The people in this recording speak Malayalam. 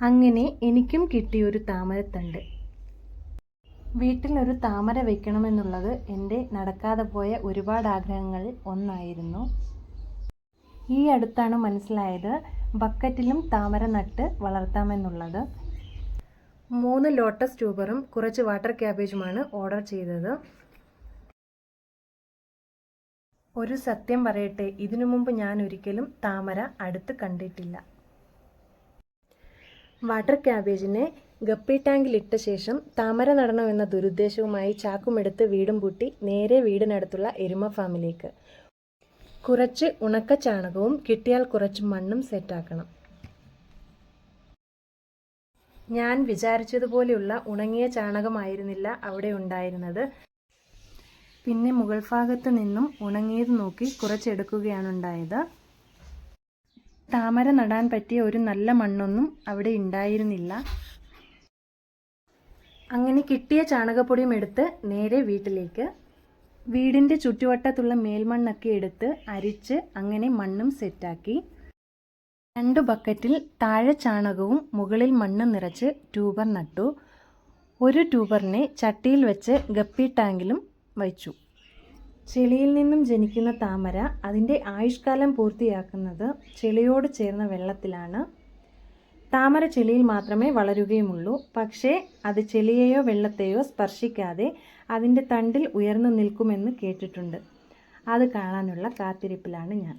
അങ്ങനെ എനിക്കും കിട്ടിയൊരു താമരത്തണ്ട്. വീട്ടിലൊരു താമര വെക്കണമെന്നുള്ളത് എൻ്റെ നടക്കാതെ പോയ ഒരുപാട് ആഗ്രഹങ്ങളിൽ ഒന്നായിരുന്നു. ഈ അടുത്താണ് മനസ്സിലായത് ബക്കറ്റിലും താമര നട്ട് വളർത്താമെന്നുള്ളത്. 3 ലോട്ടസ് ട്യൂബറും കുറച്ച് വാട്ടർ ക്യാബേജുമാണ് ഓർഡർ ചെയ്തത്. ഒരു സത്യം പറയട്ടെ, ഇതിനു മുമ്പ് ഞാൻ ഒരിക്കലും താമര അടുത്ത് കണ്ടിട്ടില്ല. വാട്ടർ ക്യാബേജിനെ ഗപ്പി ടാങ്കിലിട്ട ശേഷം താമര നടണമെന്ന ദുരുദ്ദേശവുമായി ചാക്കുമെടുത്ത് വീടും പൂട്ടി നേരെ വീടിനടുത്തുള്ള എരുമ ഫാമിലേക്ക്. കുറച്ച് ഉണക്ക ചാണകവും കിട്ടിയാൽ കുറച്ച് മണ്ണും സെറ്റാക്കണം. ഞാൻ വിചാരിച്ചതുപോലെയുള്ള ഉണങ്ങിയ ചാണകമായിരുന്നില്ല അവിടെ ഉണ്ടായിരുന്നത്. പിന്നെ മുകൾ ഭാഗത്ത് നിന്നും ഉണങ്ങിയത് നോക്കി കുറച്ചെടുക്കുകയാണുണ്ടായത്. താമര നടാൻ പറ്റിയ ഒരു നല്ല മണ്ണൊന്നും അവിടെ ഉണ്ടായിരുന്നില്ല. അങ്ങനെ കിട്ടിയ ചാണകപ്പൊടിയും എടുത്ത് നേരെ വീട്ടിലേക്ക്. വീടിൻ്റെ ചുറ്റുവട്ടത്തുള്ള മേൽമണ്ണൊക്കെ എടുത്ത് അരിച്ച് അങ്ങനെ മണ്ണും സെറ്റാക്കി. 2 ബക്കറ്റിൽ താഴെ ചാണകവും മുകളിൽ മണ്ണും നിറച്ച് ട്യൂബർ നട്ടു. ഒരു ട്യൂബറിനെ ചട്ടിയിൽ വെച്ച് ഗപ്പി ടാങ്കിലും വച്ചു. ചെളിയിൽ നിന്നും ജനിക്കുന്ന താമര അതിൻ്റെ ആയുഷ്കാലം പൂർത്തിയാക്കുന്നത് ചെളിയോട് ചേർന്ന വെള്ളത്തിലാണ്. താമര ചെളിയിൽ മാത്രമേ വളരുകയുമുള്ളൂ. പക്ഷേ അത് ചെളിയെയോ വെള്ളത്തെയോ സ്പർശിക്കാതെ അതിൻ്റെ തണ്ടിൽ ഉയർന്നു നിൽക്കുമെന്ന് കേട്ടിട്ടുണ്ട്. അത് കാണാനുള്ള കാത്തിരിപ്പിലാണ് ഞാൻ.